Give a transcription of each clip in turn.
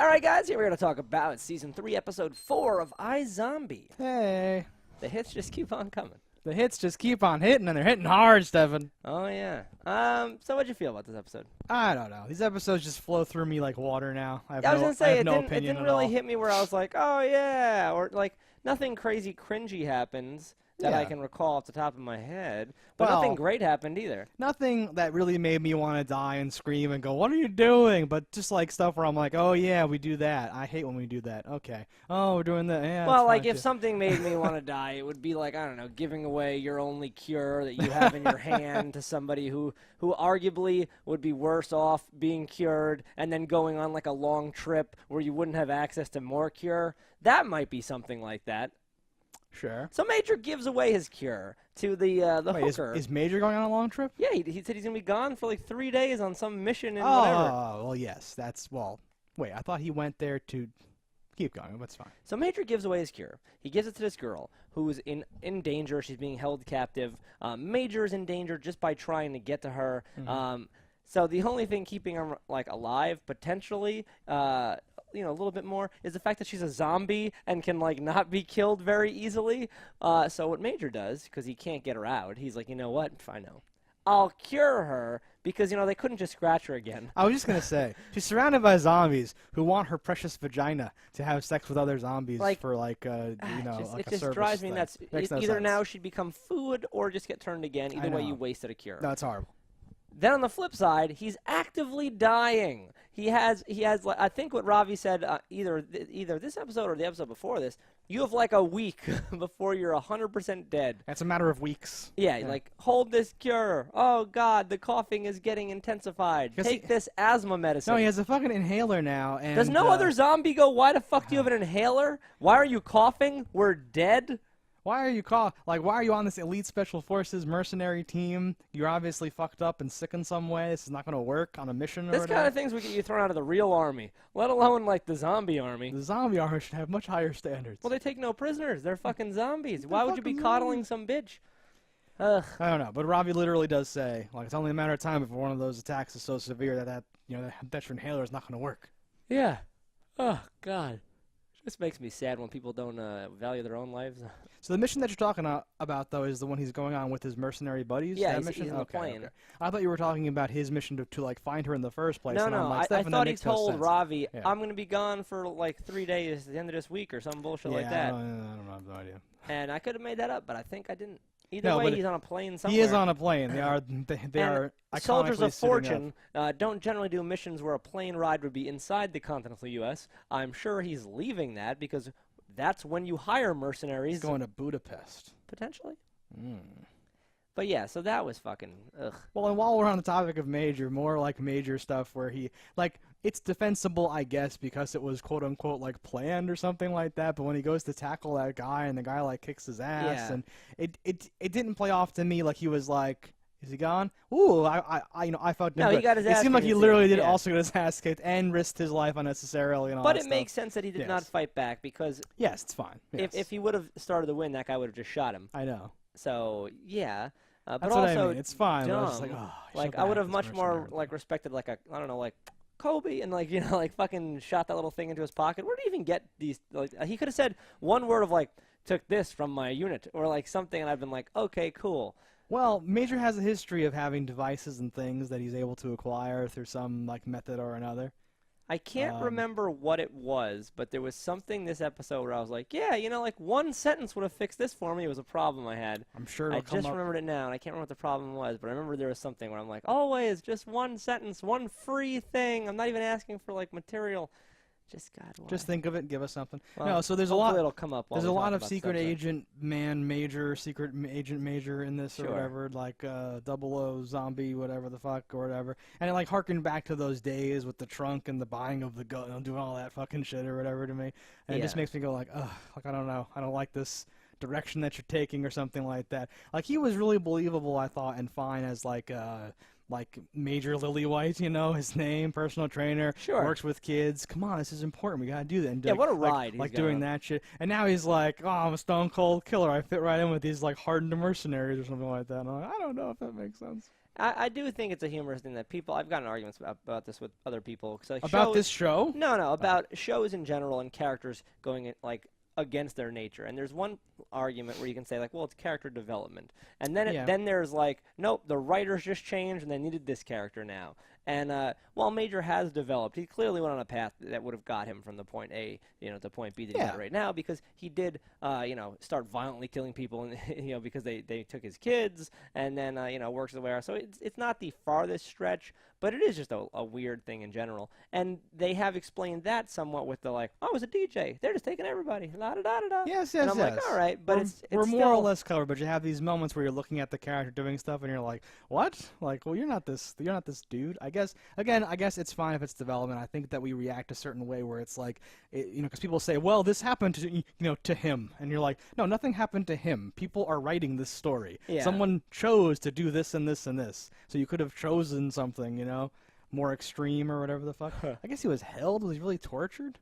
All right, guys, here we're going to talk about Season 3, Episode 4 of iZombie. Hey. The hits just keep on coming. The hits just keep on hitting, and they're hitting hard, Stefan. Oh, yeah. So what'd you feel about this episode? I don't know. These episodes just flow through me like water now. I was going to say, it didn't really all. hit me where I was like, oh, yeah, or like nothing crazy cringy happens that I can recall off the top of my head. But nothing great happened either. Nothing that really made me want to die and scream and go, what are you doing? But just like stuff where I'm like, oh, yeah, we do that. I hate when we do that. Okay. Oh, we're doing that. Yeah, well, like if something made me want to die, it would be like, I don't know, giving away your only cure that you have in your hand to somebody who arguably would be worse off being cured and then going on like a long trip where you wouldn't have access to more cure. That might be something like that. Sure. So Major gives away his cure to the hooker. Is Major going on a long trip? Yeah, he said he's going to be gone for like 3 days on some mission and whatever. Oh, well, yes. Wait, I thought he went there to keep going. That's fine. So Major gives away his cure. He gives it to this girl who is in danger. She's being held captive. Major is in danger just by trying to get to her. Mm-hmm. So the only thing keeping her like alive, potentially, a little bit more, is the fact that she's a zombie and can like not be killed very easily. So what Major does, because he can't get her out, he's like, you know what? I know. I'll cure her because they couldn't just scratch her again. I was just gonna say she's surrounded by zombies who want her precious vagina to have sex with other zombies for it just drives me nuts. Either now she'd become food or just get turned again. Either way, you wasted a cure. That's horrible. Then on the flip side, he's actively dying. He has. I think what Ravi said either this episode or the episode before this. You have like a week before you're 100% dead. That's a matter of weeks. Yeah, like hold this cure. Oh God, the coughing is getting intensified. Take this asthma medicine. No, he has a fucking inhaler now. And does no other zombie go? Why the fuck do you have an inhaler? Why are you coughing? We're dead. Why are you why are you on this elite special forces mercenary team? You're obviously fucked up and sick in some way. This is not going to work on a mission or whatever. This kind of things would get you thrown out of the real army, let alone like the zombie army. The zombie army should have much higher standards. Well, they take no prisoners. They're fucking zombies. Why would you be coddling some bitch? Ugh. I don't know, but Ravi literally does say, like, it's only a matter of time before one of those attacks is so severe that your inhaler is not going to work. Yeah. Oh God. It just makes me sad when people don't value their own lives. So the mission that you're talking about, though, is the one he's going on with his mercenary buddies? Yeah, he's in the plane. Okay. I thought you were talking about his mission to like, find her in the first place. No, and no, like, I thought he told Ravi, yeah. I'm going to be gone for like 3 days at the end of this week or some bullshit like that. I don't know, I have no idea. And I could have made that up, but I think I didn't. Either way, he's on a plane somewhere. He is on a plane. They are soldiers of fortune don't generally do missions where a plane ride would be inside the continental U.S. I'm sure he's leaving that because that's when you hire mercenaries. He's going to Budapest. Potentially. But yeah, so that was fucking ugh. Well, and while we're on the topic of Major, more like Major stuff where he, like, it's defensible, I guess, because it was quote-unquote, like, planned or something like that, but when he goes to tackle that guy and the guy, like, kicks his ass, and it didn't play off to me like he was like, is he gone? Ooh, I felt no, he got his ass kicked. It seemed like he literally did also get his ass kicked and risked his life unnecessarily and all that stuff. But it makes sense that he did not fight back because... Yes, it's fine. Yes. If he would have started the win, that guy would have just shot him. I know. So, yeah. But That's also, what I mean. It's fine. Dumb. I was just like, oh, like I would have much more like respected like like Kobe and like like fucking shot that little thing into his pocket. Where did he even get these? Like he could have said one word of like took this from my unit or like something, and I've been like, okay, cool. Well, Major has a history of having devices and things that he's able to acquire through some like method or another. I can't remember what it was, but there was something this episode where I was like, yeah, like one sentence would have fixed this for me. It was a problem I had. I'm sure I just remembered it now, and I can't remember what the problem was, but I remember there was something where I'm like, always, just one sentence, one free thing. I'm not even asking for, like, material. Just, God, why? Just think of it and give us something. Well, no, so there's a lot. It'll come up there's a lot of secret agent Major, secret agent Major in this or whatever, like 00 zombie, whatever the fuck or whatever, and it like harkened back to those days with the trunk and the buying of the gun, and doing all that fucking shit or whatever to me, and it just makes me go like, ugh, like I don't know, I don't like this direction that you're taking or something like that. Like he was really believable, I thought, and fine as like Major Lillywhite, his name, personal trainer, works with kids. Come on, this is important. We gotta do that. And yeah, what a ride! Like doing that shit. And now he's like, oh, I'm a stone cold killer. I fit right in with these like hardened mercenaries or something like that. And I'm like, I don't know if that makes sense. I do think it's a humorous thing that people. I've gotten arguments about this with other people. So About this show? No, about shows in general and characters going against their nature. And there's one argument where you can say like, well, it's character development, and then then there's like, nope, the writers just changed and they needed this character now. And while Major has developed, he clearly went on a path that would have got him from the point A, to point B that he's at right now, because he did, start violently killing people, and because they took his kids, and then works his way out. So it's not the farthest stretch, but it is just a weird thing in general. And they have explained that somewhat with the like, oh, it was a DJ. They're just taking everybody. La da da da da. Yes. And I'm like, all right, but we're more or less covered. But you have these moments where you're looking at the character doing stuff, and you're like, what? Like, well, you're not this dude. I guess it's fine if it's development. I think that we react a certain way where it's like, because people say, well, this happened to him, and you're like, no, nothing happened to him. People are writing this story. Yeah. Someone chose to do this and this and this, so you could have chosen something, more extreme or whatever the fuck. I guess he was held. Was he really tortured?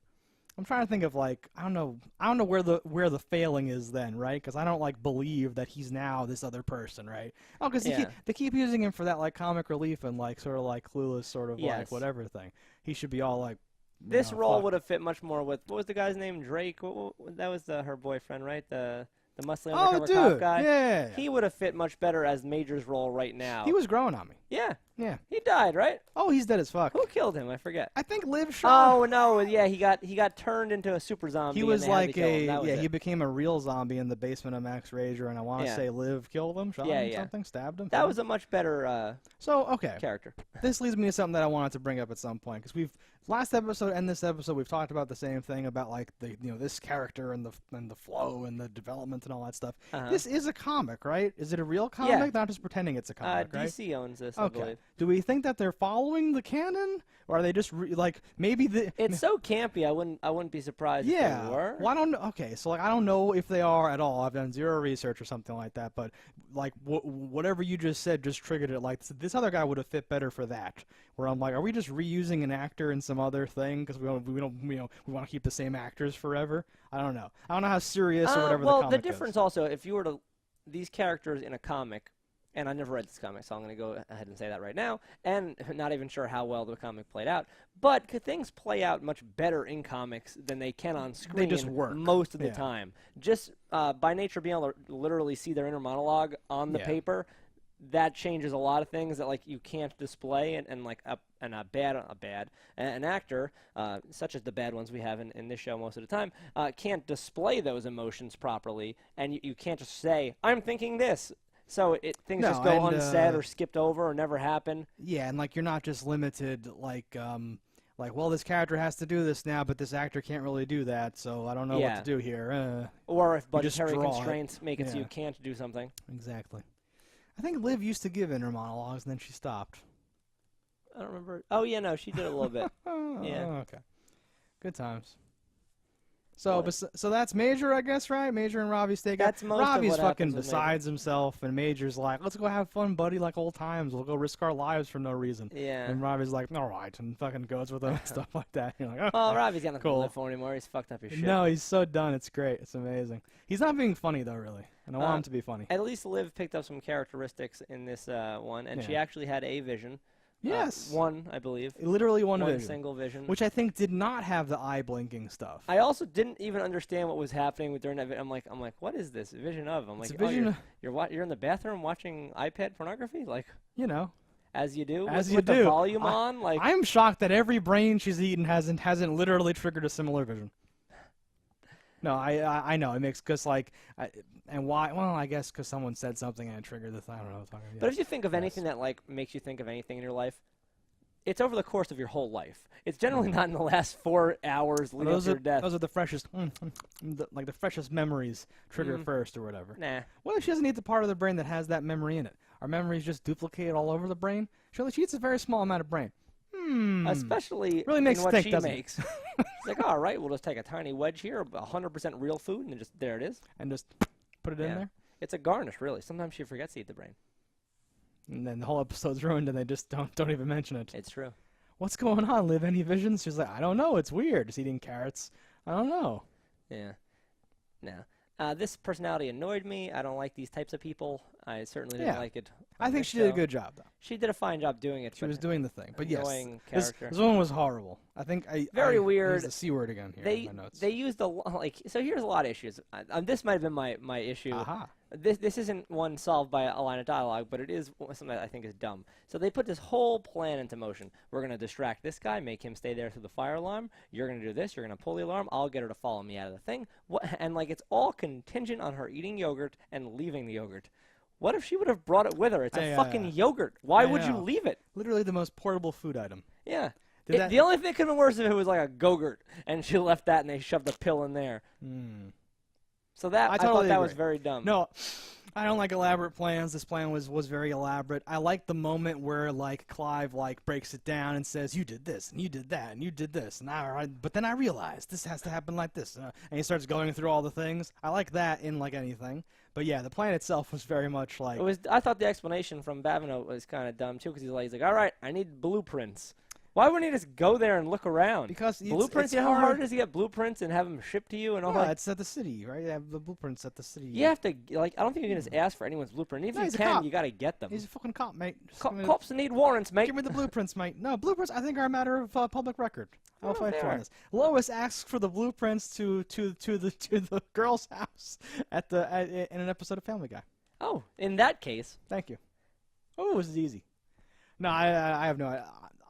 I'm trying to think of like, I don't know where the failing is then, right? Because I don't like believe that he's now this other person, right? Oh, because they keep using him for that like comic relief and like sort of like Clueless sort of like whatever thing. He should be all like. This role would have fit much more with, what was the guy's name? Drake. That was her boyfriend, right? The muscly undercover cop guy. Yeah. He would have fit much better as Major's role right now. He was growing on me. Yeah. Yeah. He died, right? Oh, he's dead as fuck. Who killed him? I forget. I think Liv Shaw. Oh no, yeah, he got turned into a super zombie. He was like he became a real zombie in the basement of Max Rager, and I want to say Liv killed him, shot him, something, stabbed him. That was a much better character. This leads me to something that I wanted to bring up at some point, because last episode and this episode we've talked about the same thing about like the this character and the flow and the development and all that stuff. This is a comic, right? Is it a real comic? Yeah. Not just pretending it's a comic, right? DC owns this, I believe. Do we think that they're following the canon, or are they just maybe the? It's so campy. I wouldn't be surprised if they were. Well, I don't know. Okay, so like I don't know if they are at all. I've done zero research or something like that, but like whatever you just said just triggered it. Like this other guy would have fit better for that. Where I'm like, are we just reusing an actor in some other thing because we want to keep the same actors forever? I don't know. I don't know how serious or whatever the comic is. Well, the difference also, if you were to these characters in a comic. And I never read this comic, so I'm going to go ahead and say that right now. And not even sure how well the comic played out. But things play out much better in comics than they can on screen. They just work. Most of the time. Just by nature being able to literally see their inner monologue on the paper, that changes a lot of things that like you can't display. And like an actor, such as the bad ones we have in this show most of the time, can't display those emotions properly. And you can't just say, I'm thinking this. So things just go unsaid or skipped over or never happen. Yeah, and like you're not just limited like well, this character has to do this now, but this actor can't really do that, so I don't know what to do here. Or if budgetary constraints make it so you can't do something. Exactly. I think Liv used to give inner monologues, and then she stopped. I don't remember. Oh yeah, no, she did a little bit. Yeah. Okay. Good times. So that's Major, I guess, right? Major and Robbie's taking. That's most Robbie's of what fucking besides himself, and Major's like, "Let's go have fun, buddy, like old times. We'll go risk our lives for no reason." Yeah. And Robbie's like, "All right," and fucking goes with him and stuff like that. You're like, "Oh, Robbie's got nothing to live for anymore. He's fucked up his shit." No, he's so done. It's great. It's amazing. He's not being funny though, really, and I want him to be funny. At least Liv picked up some characteristics in this one, and she actually had a vision. Yes. One, I believe. Literally one vision. One single vision. Which I think did not have the eye blinking stuff. I also didn't even understand what was happening during that. I'm like, what is this vision of? I'm like, you're in the bathroom watching iPad pornography, like, as you do, with the volume on. Like, I'm shocked that every brain she's eaten hasn't literally triggered a similar vision. No, I know it makes because like, and why? Well, I guess because someone said something and it triggered this. I don't know. But if you think of anything that like makes you think of anything in your life, it's over the course of your whole life. It's generally not in the last 4 hours leading up to your death. Those are the freshest, like the freshest memories trigger first or whatever. Nah. What if she doesn't eat the part of the brain that has that memory in it? Are memories just duplicated all over the brain? She eats a very small amount of brain. Especially really makes in what think, she doesn't makes. It's like, all right, we'll just take a tiny wedge here, 100% real food, and just there it is. And just put it in there? It's a garnish, really. Sometimes she forgets to eat the brain. And then the whole episode's ruined, and they just don't even mention it. It's true. What's going on, Liv? Any visions? She's like, I don't know. It's weird. Just eating carrots. I don't know. Yeah. No. This personality annoyed me. I don't like these types of people. I certainly didn't like it. I think she did a good job, though. She did a fine job doing it. She was doing the thing. But yes, this one was horrible. I think very weird. Use the C word again here in my notes. They used so here's a lot of issues. This might have been my issue. This isn't one solved by a line of dialogue, but it is something that I think is dumb. So they put this whole plan into motion. We're going to distract this guy, make him stay there through the fire alarm. You're going to do this. You're going to pull the alarm. I'll get her to follow me out of the thing. And like it's all contingent on her eating yogurt and leaving the yogurt. What if she would have brought it with her? It's a fucking yogurt. Why would you leave it? Literally the most portable food item. Yeah. The only thing that could have been worse if it was like a Go-Gurt and she left that and they shoved a pill in there. So I thought that was very dumb. No, I don't like elaborate plans. This plan was very elaborate. I like the moment where like Clive like breaks it down and says, "You did this and you did that and you did this," and but then I realized this has to happen like this, and he starts going through all the things. I like that in like anything. But yeah, the plan itself was very much like. I thought the explanation from Bavino was kind of dumb too, because he's like, "All right, I need blueprints." Why wouldn't he just go there and look around? Because blueprints. You know how hard it is to get blueprints and have them shipped to you and all that. Yeah, it's at the city, right? You have the blueprints at the city. You have to I don't think you can just ask for anyone's blueprint. Even if you can, you got to get them. He's a fucking cop, mate. Cops need warrants, mate. Give me the blueprints, mate. No, blueprints I think are a matter of public record. I'll fight for this. Lois asks for the blueprints to the girl's house in an episode of Family Guy. Oh, in that case. Thank you. Oh, it was easy. No, I have no.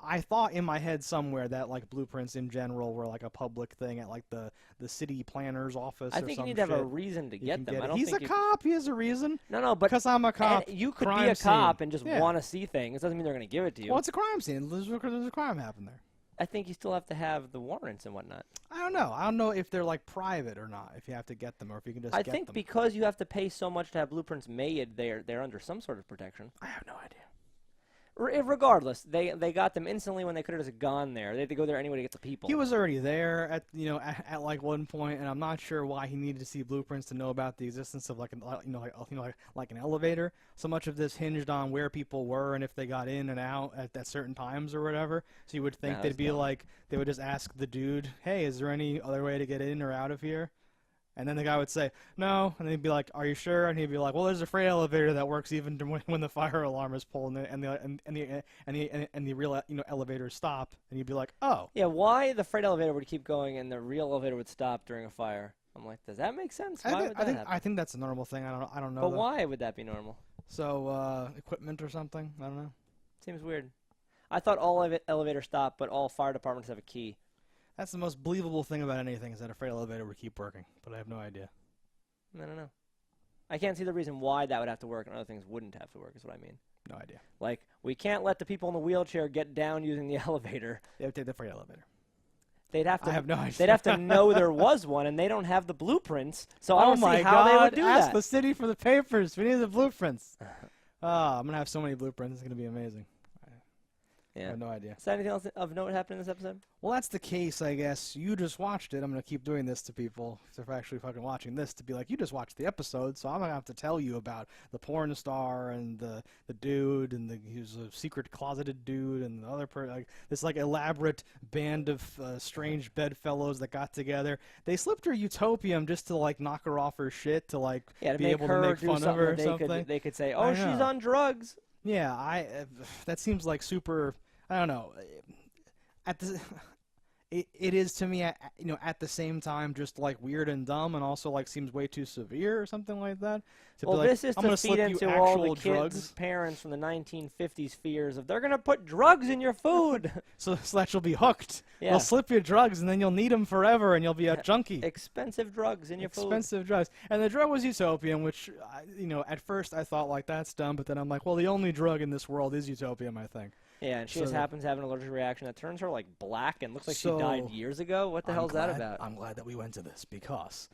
I thought in my head somewhere that like blueprints in general were like a public thing at like the city planner's office. I think you need to have a reason to get them. I don't He's a cop. He has a reason. No, but because I'm a cop. You could be a cop and just want to see things. It doesn't mean they're going to give it to you. Well, it's a crime scene. There's a crime happened there. I think you still have to have the warrants and whatnot. I don't know. I don't know if they're like private or not. If you have to get them, or if you can just. I think because you have to pay so much to have blueprints made, they're under some sort of protection. I have no idea. Regardless, they got them instantly when they could have just gone there. They had to go there anyway to get the people. He was already there at like one point, and I'm not sure why he needed to see blueprints to know about the existence of like an elevator. So much of this hinged on where people were and if they got in and out at certain times or whatever. So you would think they'd be like they would just ask the dude, "Hey, is there any other way to get in or out of here?" And then the guy would say, "No," and they'd be like, "Are you sure?" And he'd be like, "Well, there's a freight elevator that works even when the fire alarm is pulled and the real elevators stop." And you'd be like, "Oh." Yeah, why the freight elevator would keep going and the real elevator would stop during a fire? I'm like, does that make sense? Why would that happen? I think that's a normal thing. I don't know. But why would that be normal? So equipment or something? I don't know. Seems weird. I thought all elevators stop, but all fire departments have a key. That's the most believable thing about anything is that a freight elevator would keep working, but I have no idea. I don't know. I can't see the reason why that would have to work and other things wouldn't have to work is what I mean. No idea. Like, we can't let the people in the wheelchair get down using the elevator. They would take the freight elevator. They'd have to. I have no idea. They'd have to know there was one, and they don't have the blueprints, so I don't see how they would do that. Ask the city for the papers. We need the blueprints. I'm going to have so many blueprints. It's going to be amazing. Yeah. I have no idea. Is there anything else of note happen in this episode? Well, that's the case, I guess. You just watched it. I'm going to keep doing this to people. If they're actually fucking watching this, to be like, you just watched the episode, so I'm going to have to tell you about the porn star and the dude, and he was a secret closeted dude, and the other person. Like, this like elaborate band of strange bedfellows that got together. They slipped her utopium just to like knock her off her shit, to like be able to make fun of her or something. They could say, oh, she's on drugs. Yeah, that seems like super. I don't know. It is to me, at the same time, just like weird and dumb, and also like seems way too severe or something like that. Well, this is to feed into all the kids' parents from the 1950s fears of they're gonna put drugs in your food, so that you'll be hooked. Yeah. They'll slip you drugs, and then you'll need them forever, and you'll be a junkie. Expensive drugs in your food. Expensive drugs, and the drug was utopium, which at first I thought like that's dumb, but then I'm like, well, the only drug in this world is utopium, I think. Yeah, and she just happens to have an allergic reaction that turns her like black and looks like she died years ago. What the hell is that about? I'm glad that we went to this because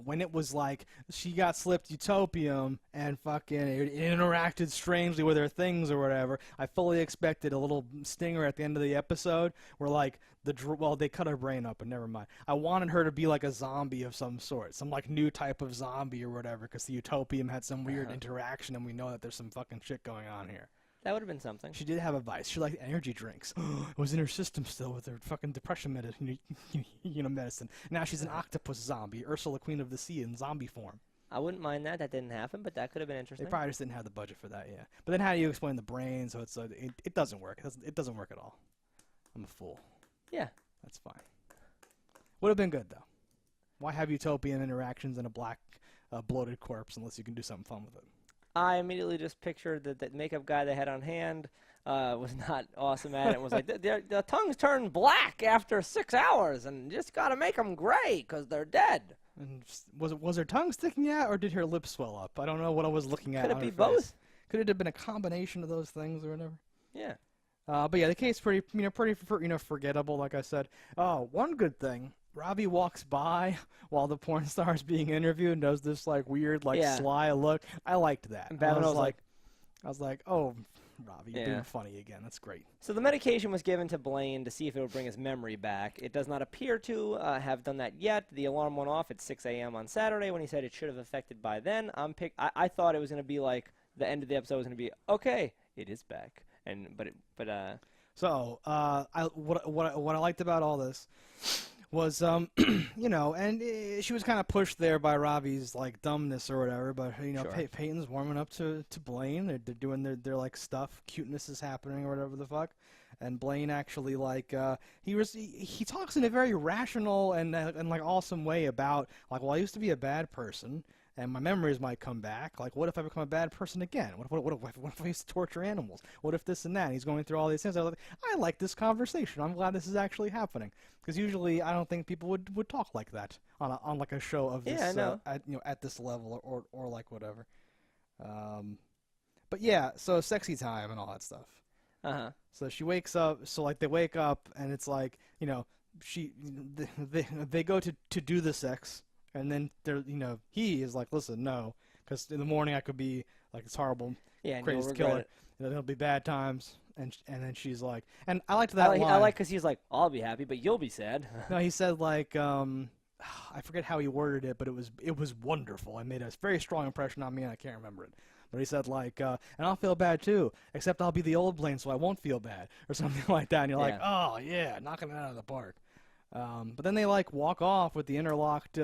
when it was like she got slipped utopium and fucking it interacted strangely with her things or whatever, I fully expected a little stinger at the end of the episode where like they cut her brain up, but never mind. I wanted her to be like a zombie of some sort, some like new type of zombie or whatever, because the utopium had some weird interaction and we know that there's some fucking shit going on here. That would have been something. She did have a vice. She liked energy drinks. It was in her system still with her fucking depression medicine. Now she's an octopus zombie, Ursula Queen of the Sea in zombie form. I wouldn't mind that. That didn't happen, but that could have been interesting. They probably just didn't have the budget for that, yeah. But then how do you explain the brain? So it's it doesn't work. It doesn't work at all. I'm a fool. Yeah. That's fine. Would have been good, though. Why have utopian interactions in a black, bloated corpse unless you can do something fun with it? I immediately just pictured that the makeup guy they had on hand was not awesome at it. And was like, the tongues turn black after 6 hours, and just got to make them gray because they're dead. And was her tongue sticking out, or did her lips swell up? I don't know what I was looking at. Could it be both? Could it have been a combination of those things or whatever? Yeah. But yeah, the case pretty forgettable, like I said. Oh, one good thing. Robbie walks by while the porn star is being interviewed and does this like weird, like sly look. I liked that. And I was like, oh, Robbie, you're being funny again. That's great. So the medication was given to Blaine to see if it would bring his memory back. It does not appear to have done that yet. The alarm went off at 6 a.m. on Saturday when he said it should have affected by then. I thought it was going to be like the end of the episode was going to be okay. It is back, So what I liked about all this was, she was kind of pushed there by Robbie's, like, dumbness or whatever, but, Sure. Peyton's warming up to Blaine. They're doing their, like, stuff. Cuteness is happening or whatever the fuck. And Blaine actually, like, he talks in a very rational and like, awesome way about, like, well, I used to be a bad person, and my memories might come back. Like, what if I become a bad person again? What if I used to torture animals? What if this and that? And he's going through all these things. I like this conversation. I'm glad this is actually happening. Because usually I don't think people would talk like that on like a show of this at this level or like whatever. But yeah, so sexy time and all that stuff. Uh-huh. So she wakes up. So like they wake up and it's like they go to do the sex. And then he is like, listen, no, because in the morning I could be like this horrible, crazy killer. There'll be bad times. And then she's like, and I liked that line. I like because he's like, I'll be happy, but you'll be sad. No, he said like, I forget how he worded it, but it was wonderful. It made a very strong impression on me, and I can't remember it. But he said like, and I'll feel bad too, except I'll be the old Blaine, so I won't feel bad, or something like that. And you're like, oh yeah, knocking it out of the park. But then they like walk off with the interlocked,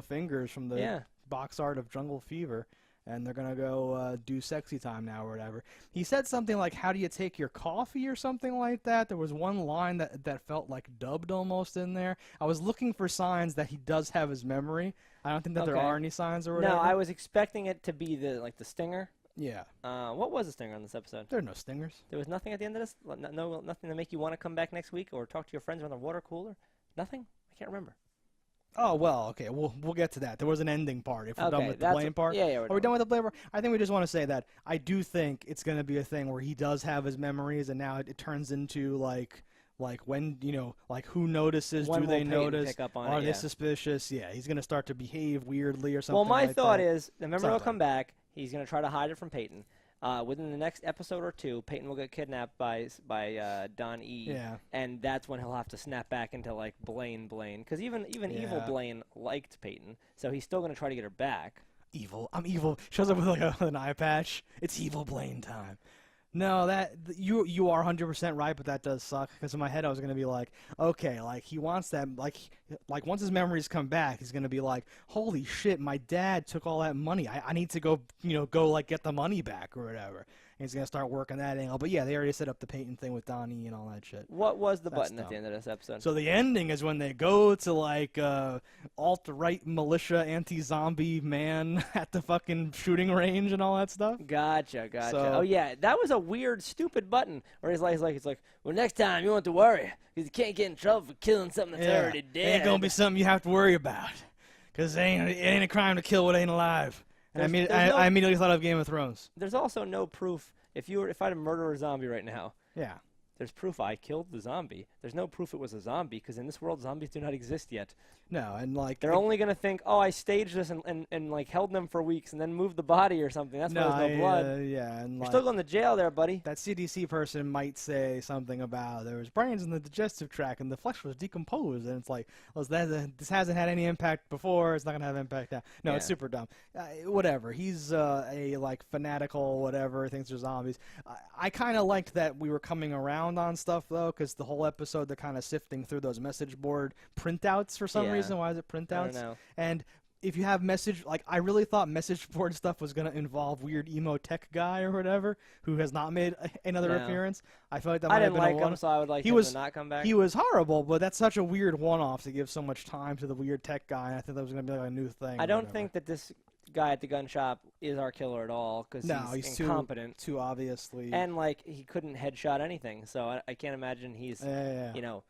fingers from the box art of Jungle Fever, and they're gonna go do sexy time now or whatever. He said something like, "How do you take your coffee?" or something like that. There was one line that felt like dubbed almost in there. I was looking for signs that he does have his memory. I don't think that there are any signs or whatever. No, I was expecting it to be the stinger. Yeah. What was the stinger on this episode? There are no stingers. There was nothing at the end of this. Nothing to make you want to come back next week or talk to your friends around the water cooler. Nothing? I can't remember. Oh, well, okay. We'll get to that. There was an ending part. If we're done with the Blaine part. Yeah, Are we done with the Blaine part? I think we just want to say that I do think it's going to be a thing where he does have his memories, and now it turns into, like when, like who notices, when do they Peyton notice, pick up on are it, they suspicious? Yeah, he's going to start to behave weirdly or something Well, my like thought that. is, the memory will come back. He's going to try to hide it from Peyton. Within the next episode or two, Peyton will get kidnapped by Don E. Yeah. And that's when he'll have to snap back into like Blaine. Because even evil Blaine liked Peyton, so he's still going to try to get her back. Evil. I'm evil. Shows up with like an eye patch. It's evil Blaine time. No, you are 100% right, but that does suck. Because in my head, I was gonna be like, okay, like he wants that, like once his memories come back, he's gonna be like, holy shit, my dad took all that money. I need to go, like get the money back or whatever. And he's gonna start working that angle. But yeah, they already set up the Peyton thing with Donnie and all that shit. What was the button at the end of this episode? So the ending is when they go to like alt-right militia anti-zombie man at the fucking shooting range and all that stuff. Gotcha. So, oh yeah, that was a weird, stupid button. Where it's like, well, next time you won't have to worry because you can't get in trouble for killing something that's already dead. It ain't gonna be something you have to worry about because it ain't a crime to kill what ain't alive. And I immediately thought of Game of Thrones. There's also no proof if I'd murder a zombie right now. Yeah. there's proof I killed the zombie. There's no proof it was a zombie, because in this world, zombies do not exist yet. No, and like they're only gonna think, oh, I staged this and like held them for weeks and then moved the body or something. That's why there's no blood. Yeah, and you're like, still going to jail there, buddy. That CDC person might say something about there was brains in the digestive tract and the flesh was decomposed, and it's like, well, this hasn't had any impact before. It's not gonna have impact now. No, it's super dumb. Whatever. He's a like fanatical whatever. Thinks they're zombies. I kind of liked that we were coming around on stuff though, because the whole episode they're kind of sifting through those message board printouts for some reason. Why is it printouts? I don't know. And if you have message, like I really thought message board stuff was going to involve weird emo tech guy or whatever who has not made another appearance. I feel like that might have been I didn't like him, so I would like him to not come back. He was horrible, but that's such a weird one-off to give so much time to the weird tech guy. And I think that was going to be like a new thing. I don't think that this guy at the gun shop is our killer at all, because he's incompetent. Too obviously. And like he couldn't headshot anything, so I can't imagine he's you know,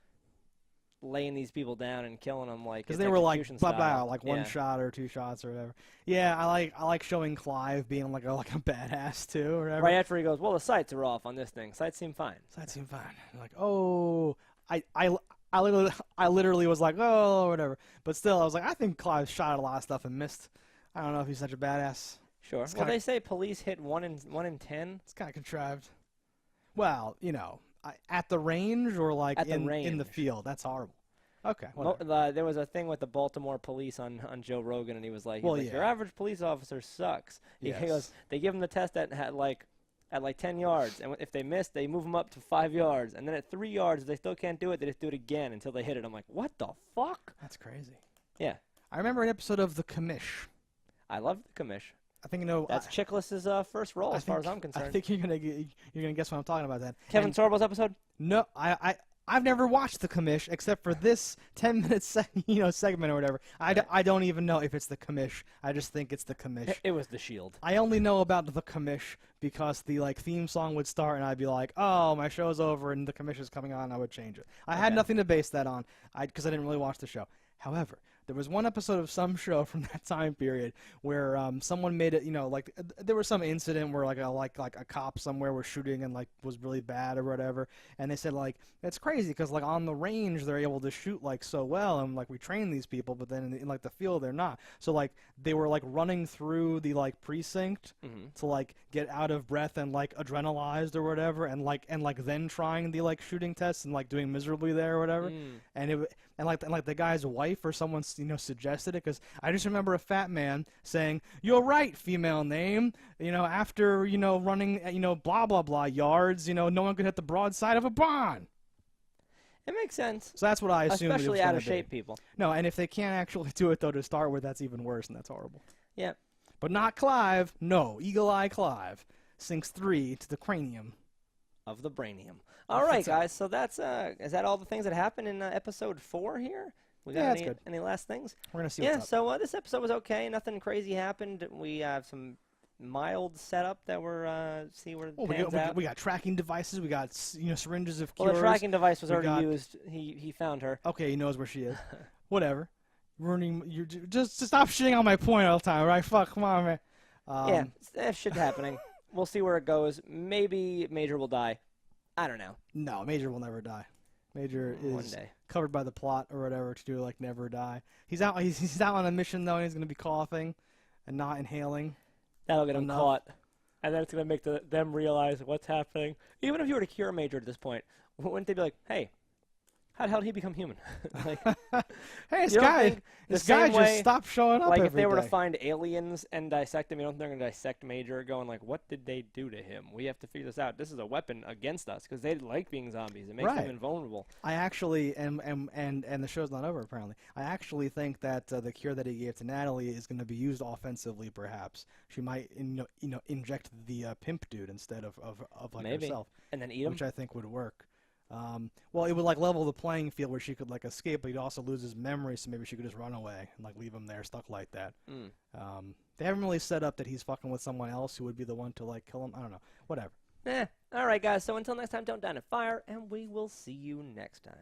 laying these people down and killing them like because they were like blah blah, like one shot or two shots or whatever. Yeah, I like showing Clive being like a badass too or whatever. Right after he goes, well, the sights are off on this thing. Sights seem fine. Sights seem fine. Like, oh, I literally was like, oh, whatever. But still, I was like, I think Clive shot at a lot of stuff and missed. I don't know if he's such a badass. Sure. Well, they say police hit 1 in 10. It's kind of contrived. Well, you know, at the range or like in the field. That's horrible. Okay. There was a thing with the Baltimore police on Joe Rogan, and he was like, your average police officer sucks. He goes, they give him the test at like 10 yards, and if they miss, they move them up to 5 yards, and then at 3 yards, if they still can't do it, they just do it again until they hit it. I'm like, what the fuck? That's crazy. Yeah. I remember an episode of The Commish. I love The Commish. I think that's Chiklis's first role, as far as I'm concerned. I think you're gonna guess what I'm talking about then. Kevin Sorbo's episode? No, I've never watched The Commish except for this 10-minute segment or whatever. I don't even know if it's The Commish. I just think it's The Commish. It was The Shield. I only know about The Commish because the theme song would start and I'd be like, oh, my show's over and The Commish is coming on, and I would change it. I had nothing to base that on because I didn't really watch the show. However, there was one episode of some show from that time period where someone made it, there was some incident where like a cop somewhere was shooting and was really bad or whatever, and they said it's crazy because on the range they're able to shoot so well and we train these people, but then in the field they're not. So they were running through the precinct to get out of breath and adrenalized or whatever, and then trying the shooting tests and doing miserably there or whatever, and the guy's wife or someone suggested it, because I just remember a fat man saying, "You're right, female name. After running blah blah blah yards, no one could hit the broadside of a barn." It makes sense. So that's what I assumed. Especially out of shape people. No, and if they can't actually do it though to start with, that's even worse, and that's horrible. Yeah. But not Clive. No, Eagle Eye Clive sinks 3 to the cranium of the brainium. All right, guys. So that's is that all the things that happened in episode 4 here? We got any last things? We're gonna see. What's up. So this episode was okay. Nothing crazy happened. We have some mild setup that we're see where it pans out. We got tracking devices. We got syringes of cures. Well, the tracking device was already used. He found her. Okay, he knows where she is. Whatever. You just stop shitting on my point all the time, right? Fuck, come on, man. Yeah, that shit's happening. We'll see where it goes. Maybe Major will die. I don't know. No, Major will never die. Major is covered by the plot or whatever to do never die. He's out. He's out on a mission though, and he's gonna be coughing and not inhaling. That'll get him caught, and then it's gonna make them realize what's happening. Even if you were to cure Major at this point, wouldn't they be like, "Hey, how the hell did he become human?" Hey, this guy just stopped showing up. If they were to find aliens and dissect him, you don't think they're gonna dissect Major, going what did they do to him? We have to figure this out. This is a weapon against us because they like being zombies. It makes them invulnerable. I actually and the show's not over apparently. I actually think that the cure that he gave to Natalie is going to be used offensively. Perhaps she might inject the pimp dude instead of herself, and then eat him, which I think would work. Well, it would level the playing field where she could escape, but he'd also lose his memory, so maybe she could just run away and leave him there stuck like that. They haven't really set up that he's fucking with someone else who would be the one to kill him. I don't know. Whatever. All right, guys. So until next time, don't down a fire, and we will see you next time.